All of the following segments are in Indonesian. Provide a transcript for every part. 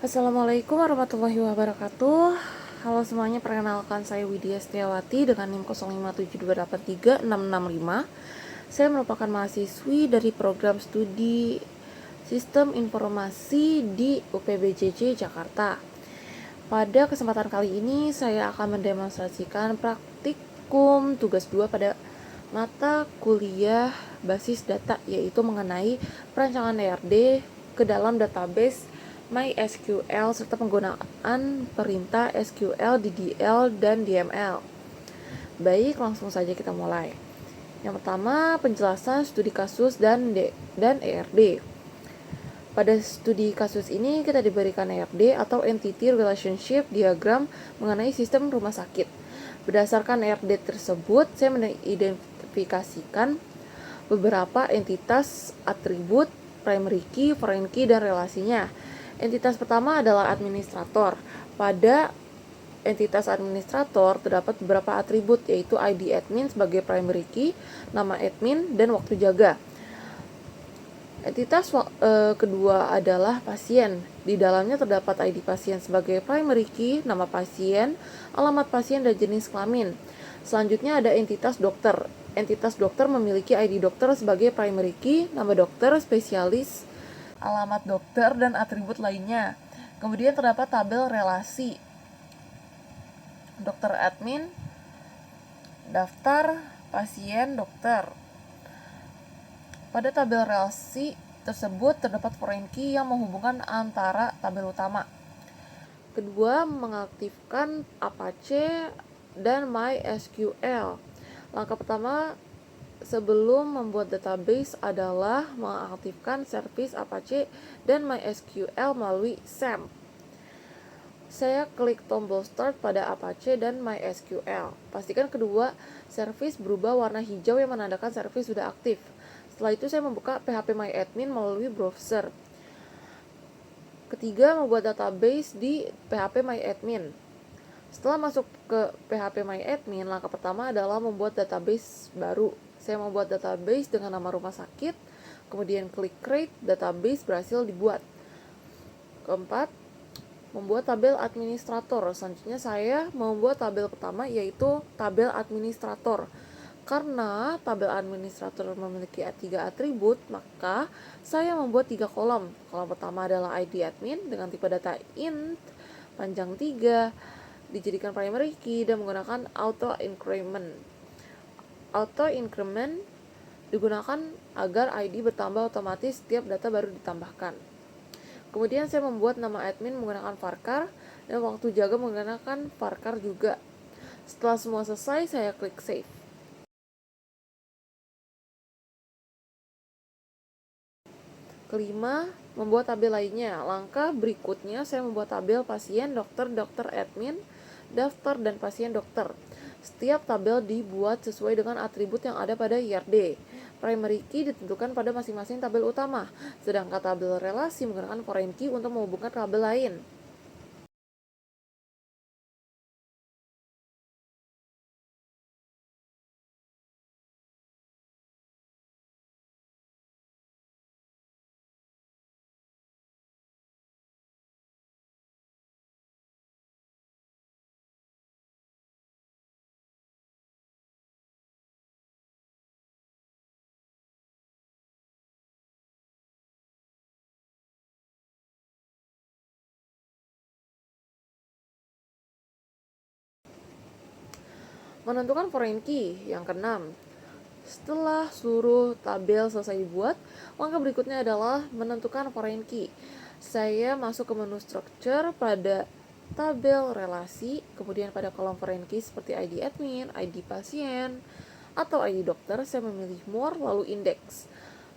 Assalamualaikum warahmatullahi wabarakatuh. Halo semuanya, perkenalkan saya Widya Setiawati dengan NIM 0572836665. Saya merupakan mahasiswi dari program studi Sistem Informasi di UPBJJ Jakarta. Pada kesempatan kali ini saya akan mendemonstrasikan praktikum tugas 2 pada mata kuliah basis data, yaitu mengenai perancangan ERD ke dalam database MySQL serta penggunaan perintah SQL, DDL, dan DML. Baik, langsung saja kita mulai. Yang pertama, penjelasan studi kasus dan ERD. Pada studi kasus ini kita diberikan ERD atau Entity Relationship Diagram mengenai sistem rumah sakit. Berdasarkan ERD tersebut, saya mengidentifikasikan beberapa entitas, atribut, primary key, foreign key, dan relasinya. Entitas pertama adalah administrator. Pada entitas administrator terdapat beberapa atribut, yaitu ID admin sebagai primary key, nama admin, dan waktu jaga. Entitas kedua adalah pasien. Di dalamnya terdapat ID pasien sebagai primary key, nama pasien, alamat pasien, dan jenis kelamin. Selanjutnya ada entitas dokter. Entitas dokter memiliki ID dokter sebagai primary key, nama dokter, spesialis, alamat dokter, dan atribut lainnya. Kemudian terdapat tabel relasi. Dokter admin, daftar pasien dokter. Pada tabel relasi tersebut terdapat foreign key yang menghubungkan antara tabel utama. Kedua, mengaktifkan Apache dan MySQL. Langkah pertama sebelum membuat database adalah mengaktifkan servis Apache dan MySQL melalui XAMPP. Saya klik tombol Start pada Apache dan MySQL. Pastikan kedua servis berubah warna hijau yang menandakan servis sudah aktif. Setelah itu saya membuka phpMyAdmin melalui browser. Ketiga, membuat database di phpMyAdmin. Setelah masuk ke phpMyAdmin, langkah pertama adalah membuat database baru. Saya membuat database dengan nama rumah sakit, kemudian klik Create, database berhasil dibuat. Keempat, membuat tabel administrator. Selanjutnya saya membuat tabel pertama, yaitu tabel administrator. Karena tabel administrator memiliki 3 atribut, maka saya membuat 3 kolom. Kolom pertama adalah ID admin dengan tipe data int panjang 3, dijadikan primary key dan menggunakan auto increment. Auto increment digunakan agar ID bertambah otomatis setiap data baru ditambahkan. Kemudian saya membuat nama admin menggunakan varchar dan waktu jaga menggunakan varchar juga. Setelah semua selesai, saya klik save. Kelima, membuat tabel lainnya. Langkah berikutnya saya membuat tabel pasien, dokter, dokter admin, daftar, dan pasien dokter. Setiap tabel dibuat sesuai dengan atribut yang ada pada IRD. Primary key ditentukan pada masing-masing tabel utama, sedangkan tabel relasi menggunakan foreign key untuk menghubungkan tabel lain. Menentukan foreign key. Yang keenam, setelah seluruh tabel selesai dibuat, langkah berikutnya adalah menentukan foreign key. Saya masuk ke menu structure pada tabel relasi, kemudian pada kolom foreign key seperti ID admin, ID pasien, atau ID dokter, saya memilih more lalu index.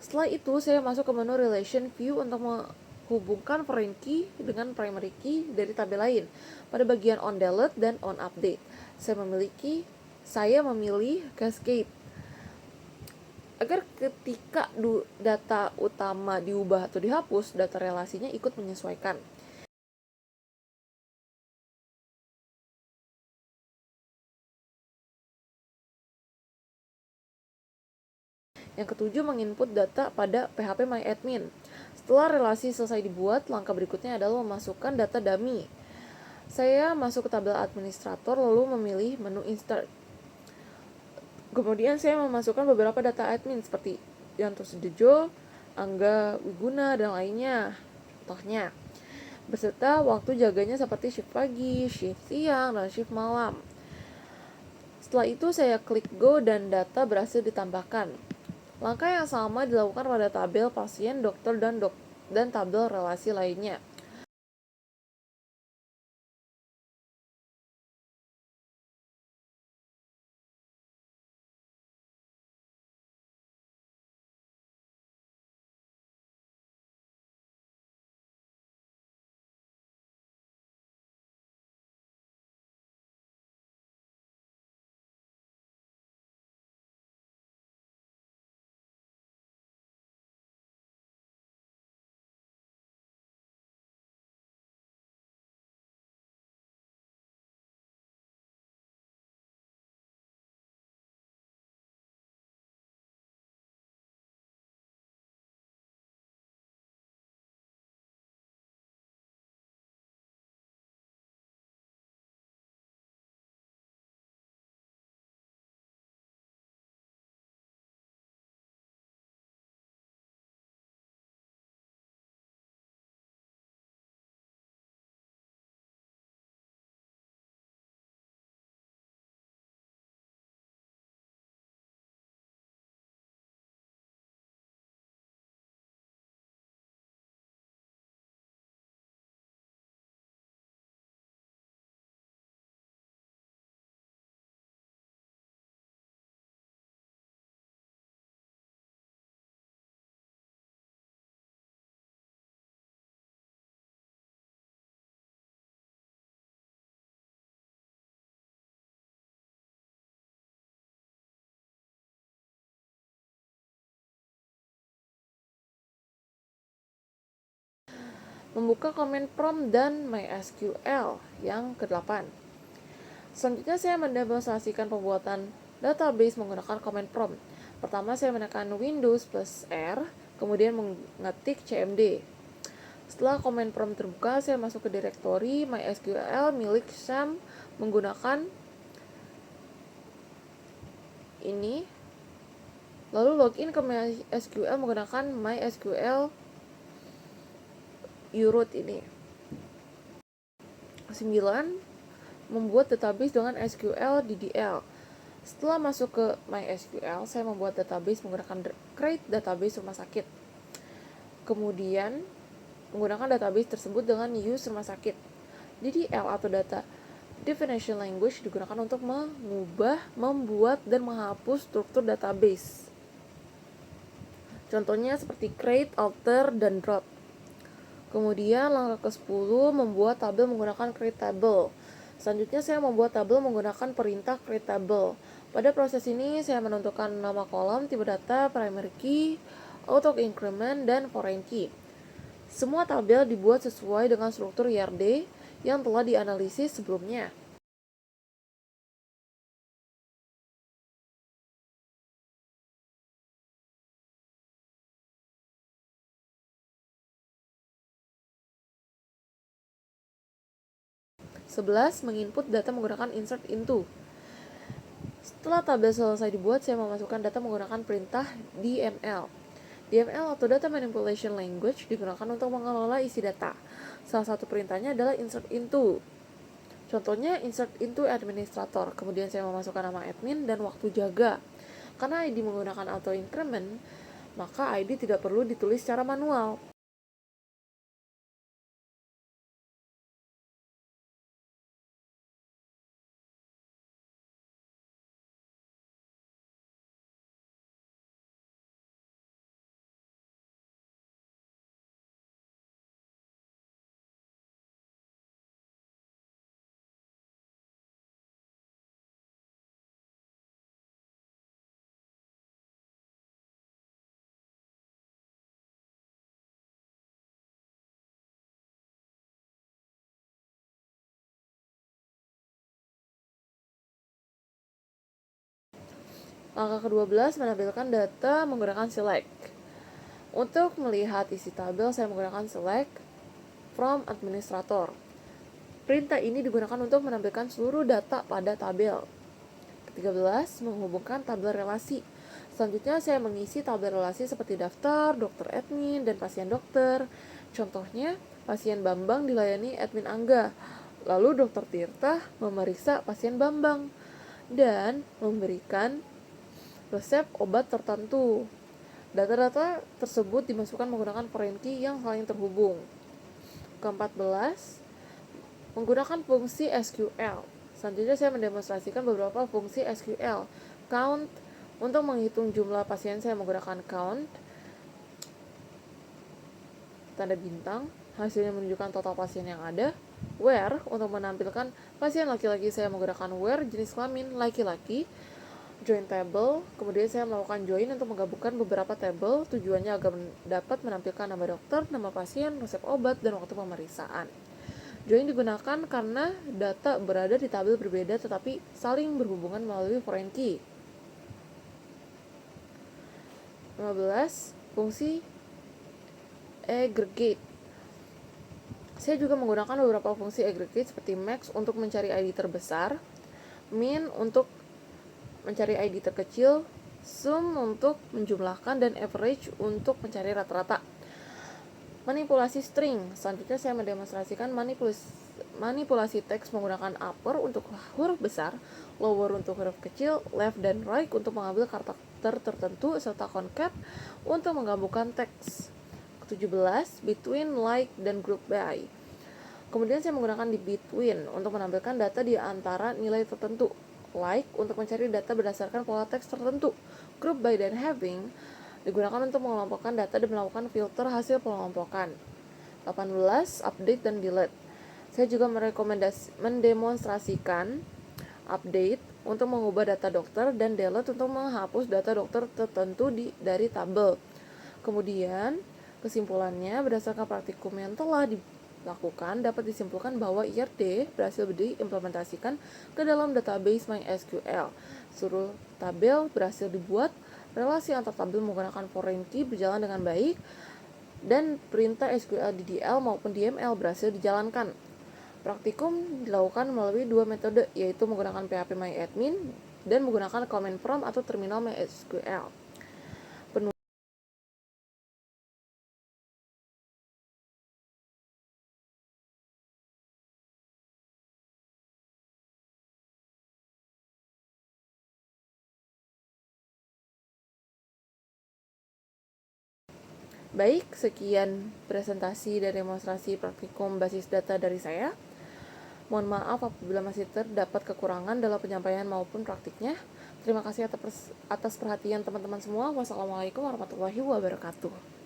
Setelah itu saya masuk ke menu relation view untuk menghubungkan foreign key dengan primary key dari tabel lain. Pada bagian on delete dan on update, saya memilih cascade agar ketika data utama diubah atau dihapus, data relasinya ikut menyesuaikan. Yang ketujuh, menginput data pada phpMyAdmin. Setelah relasi selesai dibuat, langkah berikutnya adalah memasukkan data dummy. Saya masuk ke tabel administrator lalu memilih menu insert. Kemudian saya memasukkan beberapa data admin seperti Yanto Sudejo, Angga Wiguna, dan lainnya. Contohnya, beserta waktu jaganya seperti shift pagi, shift siang, dan shift malam. Setelah itu saya klik go dan data berhasil ditambahkan. Langkah yang sama dilakukan pada tabel pasien, dokter, dan tabel relasi lainnya. Membuka comment prompt dan MySQL yang ke-8. Selanjutnya saya mendemonstrasikan pembuatan database menggunakan comment prompt. Pertama saya menekan Windows plus R, kemudian mengetik cmd. Setelah comment prompt terbuka, saya masuk ke direktori MySQL milik Sam menggunakan ini. Lalu login ke MySQL menggunakan MySQL uroot ini. 9. Membuat database dengan SQL DDL. Setelah masuk ke MySQL, saya membuat database menggunakan create database rumah sakit. Kemudian, menggunakan database tersebut dengan use rumah sakit. DDL atau data definition language digunakan untuk mengubah, membuat, dan menghapus struktur database. Contohnya seperti create, alter, dan drop. Kemudian langkah ke-10 membuat tabel menggunakan create table. Selanjutnya saya membuat tabel menggunakan perintah create table. Pada proses ini saya menentukan nama kolom, tipe data, primary key, auto increment, dan foreign key. Semua tabel dibuat sesuai dengan struktur IRD yang telah dianalisis sebelumnya. Sebelas, menginput data menggunakan insert into. Setelah tabel selesai dibuat, saya memasukkan data menggunakan perintah DML. DML atau Data Manipulation Language digunakan untuk mengelola isi data. Salah satu perintahnya adalah insert into. Contohnya insert into administrator. Kemudian saya memasukkan nama admin dan waktu jaga. Karena ID menggunakan auto increment, maka ID tidak perlu ditulis secara manual. 12, menampilkan data menggunakan select. Untuk melihat isi tabel, saya menggunakan select from administrator. Perintah ini digunakan untuk menampilkan seluruh data pada tabel. Ke-13, menghubungkan tabel relasi. Selanjutnya saya mengisi tabel relasi seperti daftar, dokter admin, dan pasien dokter. Contohnya, pasien Bambang dilayani admin Angga. Lalu dokter Tirta memeriksa pasien Bambang dan memberikan resep obat tertentu. Data-data tersebut dimasukkan menggunakan foreign key yang saling terhubung. Ke-14, menggunakan fungsi SQL. Selanjutnya saya mendemonstrasikan beberapa fungsi SQL. Count, untuk menghitung jumlah pasien saya menggunakan count, tanda bintang, hasilnya menunjukkan total pasien yang ada. Where, untuk menampilkan pasien laki-laki saya menggunakan where, jenis kelamin laki-laki. Join table, kemudian saya melakukan join untuk menggabungkan beberapa table, tujuannya agar dapat menampilkan nama dokter, nama pasien, resep obat, dan waktu pemeriksaan. Join digunakan karena data berada di tabel berbeda tetapi saling berhubungan melalui foreign key. 15. Fungsi aggregate. Saya juga menggunakan beberapa fungsi aggregate seperti max untuk mencari ID terbesar, min untuk mencari ID terkecil, sum untuk menjumlahkan, dan average untuk mencari rata-rata. Manipulasi string. Selanjutnya saya mendemonstrasikan manipulasi teks menggunakan upper untuk huruf besar, lower untuk huruf kecil, left dan right untuk mengambil karakter tertentu, serta concat untuk menggabungkan teks. 17. Between, like, dan group by. Kemudian saya menggunakan di between untuk menampilkan data di antara nilai tertentu. Like untuk mencari data berdasarkan pola teks tertentu. Group by dan having digunakan untuk mengelompokkan data dan melakukan filter hasil pengelompokan. 18. Update dan delete. Saya juga mendemonstrasikan update untuk mengubah data dokter dan delete untuk menghapus data dokter tertentu dari tabel. Kemudian, kesimpulannya berdasarkan praktikum yang telah dilakukan dapat disimpulkan bahwa IRD berhasil diimplementasikan ke dalam database MySQL. Seluruh tabel berhasil dibuat, relasi antar tabel menggunakan foreign key berjalan dengan baik, dan perintah SQL DDL maupun DML berhasil dijalankan. Praktikum dilakukan melalui dua metode, yaitu menggunakan PHP MyAdmin dan menggunakan command prompt atau terminal MySQL. Baik, sekian presentasi dan demonstrasi praktikum basis data dari saya. Mohon maaf apabila masih terdapat kekurangan dalam penyampaian maupun praktiknya. Terima kasih atas perhatian teman-teman semua. Wassalamualaikum warahmatullahi wabarakatuh.